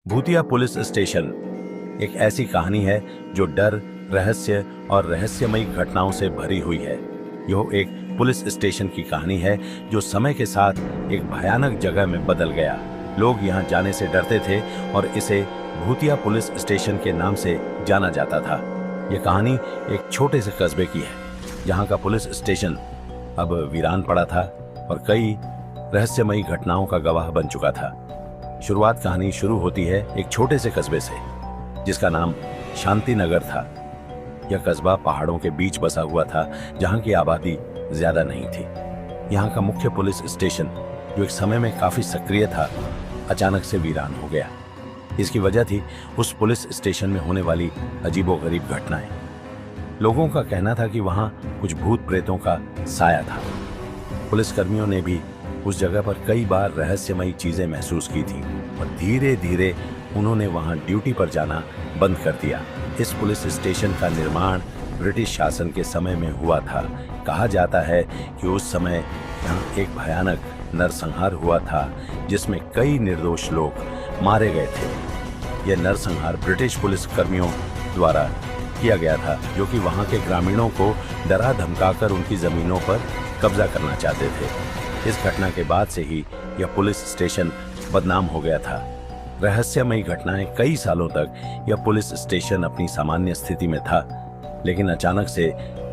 भूतिया police station एक ऐसी कहानी है जो डर, रहस्य और रहस्यमयी घटनाओं से भरी हुई है। यह एक पुलिस स्टेशन की कहानी है जो समय के साथ एक भयानक जगह में बदल गया। लोग यहाँ जाने से डरते थे और इसे भूतिया पुलिस स्टेशन के नाम से जाना जाता था। यह कहानी एक छोटे से कस्बे की है जहाँ का पुलिस स्टेशन अब वीरान पड़ा था और कई रहस्यमयी घटनाओं का गवाह बन चुका था। शुरुआत कहानी शुरू होती है एक छोटे से कस्बे से जिसका नाम शांति नगर था। यह कस्बा पहाड़ों के बीच बसा हुआ था जहां की आबादी ज्यादा नहीं थी। यहाँ का मुख्य पुलिस स्टेशन जो एक समय में काफी सक्रिय था, अचानक से वीरान हो गया। इसकी वजह थी उस पुलिस स्टेशन में होने वाली अजीबोगरीब घटनाएं। लोगों का कहना था कि वहां कुछ भूत प्रेतों का साया था। पुलिसकर्मियों ने भी उस जगह पर कई बार रहस्यमयी चीजें महसूस की थी और धीरे धीरे उन्होंने वहां ड्यूटी पर जाना बंद कर दिया। इस पुलिस स्टेशन का निर्माण ब्रिटिश शासन के समय में हुआ था। कहा जाता है कि उस समय यहाँ एक भयानक नरसंहार हुआ था जिसमें कई निर्दोष लोग मारे गए थे। यह नरसंहार ब्रिटिश पुलिस कर्मियों द्वारा किया गया था जो कि वहां के ग्रामीणों को डरा धमकाकर उनकी जमीनों पर कब्जा करना चाहते थे। इस घटना के बाद से ही यह पुलिस स्टेशन बदनाम हो गया था। रहस्यमयी घटनाएं कई सालों तक यह पुलिस स्टेशन अपनी सामान्य स्थिति में था, लेकिन अचानक से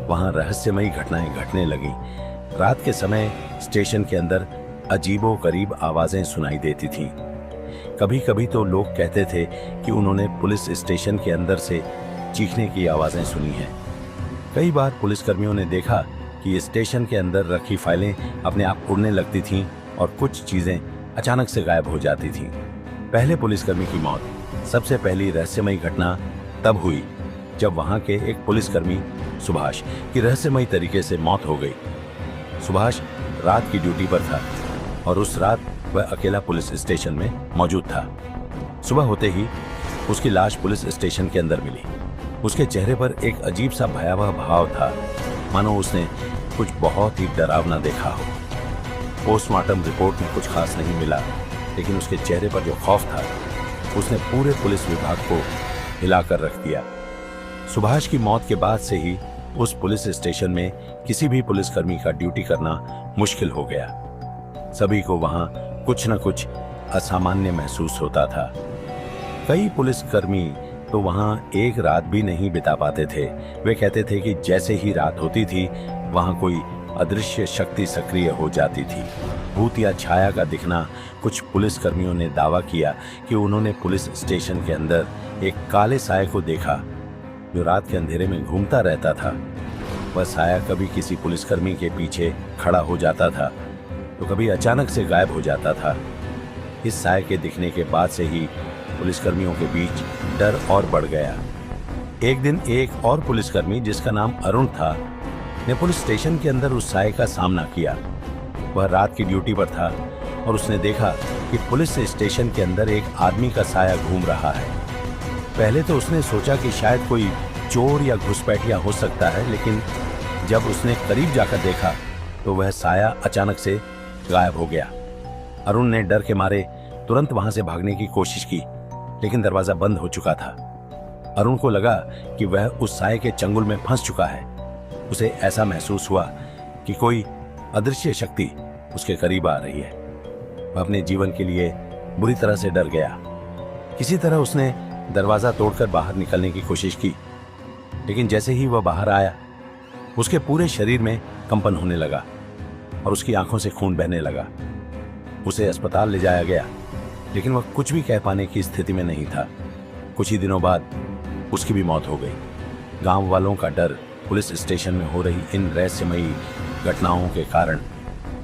वहां रहस्यमयी घटनाएं घटने लगी। रात के समय स्टेशन के अंदर अजीबोगरीब आवाजें सुनाई देती थीं। कभी कभी तो लोग कहते थे कि उन्होंने पुलिस स्टेशन के अंदर से चीखने की आवाजें सुनी हैं। कई बार पुलिसकर्मियों ने देखा कि स्टेशन के अंदर रखी फाइलें अपने आप उड़ने लगती थीं और कुछ चीजें अचानक से गायब हो जाती थीं। पहले पुलिसकर्मी की मौत सबसे पहली रहस्यमयी घटना तब हुई जब वहां के एक पुलिसकर्मी सुभाष की रहस्यमयी तरीके से मौत हो गई। सुभाष रात की ड्यूटी पर था और उस रात वह अकेला पुलिस स्टेशन में मौजूद था। सुबह होते ही उसकी लाश पुलिस स्टेशन के अंदर मिली। उसके चेहरे पर एक अजीब सा भयावह भाव था, मानो उसने कुछ बहुत ही डरावना देखा हो। पोस्टमार्टम रिपोर्ट में कुछ खास नहीं मिला, लेकिन उसके चेहरे पर जो खौफ था उसने पूरे पुलिस विभाग को हिलाकर रख दिया। सुभाष की मौत के बाद से ही उस पुलिस स्टेशन में किसी भी पुलिसकर्मी का ड्यूटी करना मुश्किल हो गया। सभी को वहां कुछ न कुछ असामान्य महसूस होता था। कई पुलिसकर्मी तो वहां एक रात भी नहीं बिता पाते थे। वे कहते थे कि जैसे ही रात होती थी वहां कोई अदृश्य शक्ति सक्रिय हो जाती थी। भूत या छाया का दिखना। कुछ पुलिसकर्मियों ने दावा किया कि उन्होंने पुलिस स्टेशन के अंदर एक काले साये को देखा जो रात के अंधेरे में घूमता रहता था। वह साया कभी किसी पुलिसकर्मी के पीछे खड़ा हो जाता था तो कभी अचानक से गायब हो जाता था। इस साये के दिखने के बाद से ही पुलिसकर्मियों के बीच डर और बढ़ गया। एक दिन एक और पुलिसकर्मी जिसका नाम अरुण था ने पुलिस स्टेशन के अंदर उस साये का सामना किया। वह रात की ड्यूटी पर था और उसने देखा कि पुलिस स्टेशन के अंदर एक आदमी का साया घूम रहा है। पहले तो उसने सोचा कि शायद कोई चोर या घुसपैठिया हो सकता है, लेकिन जब उसने करीब जाकर देखा तो वह साया अचानक से गायब हो गया। अरुण ने डर के मारे तुरंत वहां से भागने की कोशिश की, लेकिन दरवाजा बंद हो चुका था। अरुण को लगा कि वह उस साये के चंगुल में फंस चुका है। उसे ऐसा महसूस हुआ कि कोई अदृश्य शक्ति उसके करीब आ रही है। वह अपने जीवन के लिए बुरी तरह से डर गया। किसी तरह उसने दरवाजा तोड़कर बाहर निकलने की कोशिश की, लेकिन जैसे ही वह बाहर आया उसके पूरे शरीर में कंपन होने लगा और उसकी आंखों से खून बहने लगा। उसे अस्पताल ले जाया गया, लेकिन वह कुछ भी कह पाने की स्थिति में नहीं था। कुछ ही दिनों बाद उसकी भी मौत हो गई। गांव वालों का डर पुलिस स्टेशन में हो रही इन रहस्यमयी घटनाओं के कारण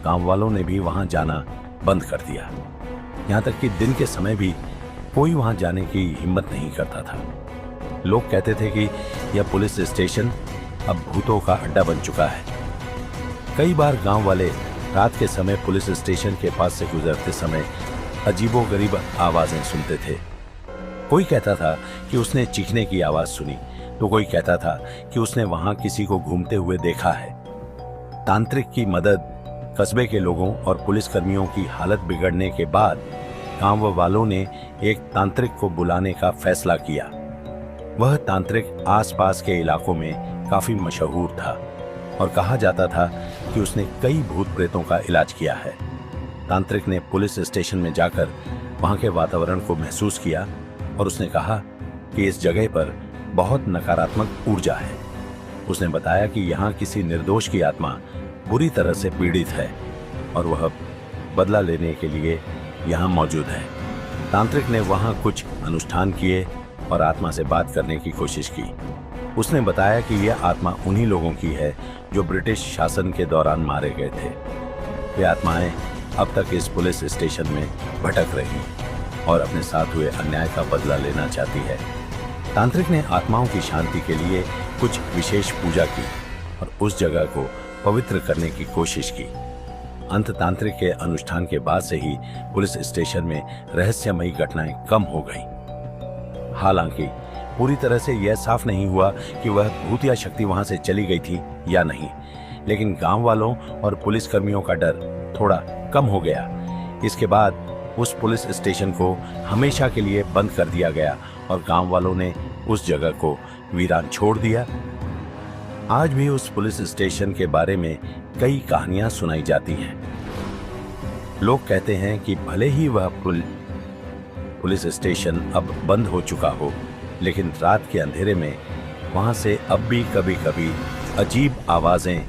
गांव वालों ने भी वहां जाना बंद कर दिया। यहां तक कि दिन के समय भी कोई वहां जाने की हिम्मत नहीं करता था। लोग कहते थे कि यह पुलिस स्टेशन अब भूतों का अड्डा बन चुका है। कई बार गांव वाले रात के समय पुलिस स्टेशन के पास से गुजरते समय अजीबोगरीब आवाजें सुनते थे। कोई कहता था कि उसने चीखने की आवाज सुनी, तो कोई कहता था कि उसने वहां किसी को घूमते हुए देखा है। तांत्रिक की मदद, कस्बे के लोगों और पुलिसकर्मियों की हालत बिगड़ने के बाद गांव वालों ने एक तांत्रिक को बुलाने का फैसला किया। वह तांत्रिक आसपास के इलाकों में काफी मशहूर था और कहा जाता था कि उसने कई भूत प्रेतों का इलाज किया है। तांत्रिक ने पुलिस स्टेशन में जाकर वहां के वातावरण को महसूस किया और उसने कहा कि इस जगह पर बहुत नकारात्मक ऊर्जा है। उसने बताया कि यहाँ किसी निर्दोष की आत्मा बुरी तरह से पीड़ित है और वह बदला लेने के लिए यहाँ मौजूद है। तांत्रिक ने वहाँ कुछ अनुष्ठान किए और आत्मा से बात करने की कोशिश की। उसने बताया कि यह आत्मा उन्हीं लोगों की है जो ब्रिटिश शासन के दौरान मारे गए थे। वे आत्माएं अब तक इस पुलिस स्टेशन में भटक रही और अपने साथ हुए अन्याय का बदला लेना चाहती है। तांत्रिक ने आत्माओं की शांति के लिए कुछ विशेष पूजा की और उस जगह को पवित्र करने की कोशिश की। अंत तांत्रिक के अनुष्ठान के बाद से ही पुलिस स्टेशन में रहस्यमयी घटनाएं कम हो गईं। हालांकि पूरी तरह से यह साफ नहीं हुआ कि वह भूतिया शक्ति वहां से चली गई थी या नहीं, लेकिन गांव वालों और पुलिस कर्मियों का डर थोड़ा कम हो गया। इसके बाद उस पुलिस स्टेशन को हमेशा के लिए बंद कर दिया गया और गांव वालों ने उस जगह को वीरान छोड़ दिया। आज भी उस पुलिस स्टेशन के बारे में कई कहानियां सुनाई जाती हैं। लोग कहते हैं कि भले ही वह पुलिस स्टेशन अब बंद हो चुका हो, लेकिन रात के अंधेरे में वहां से अब भी कभी-कभी अजीब आवाजें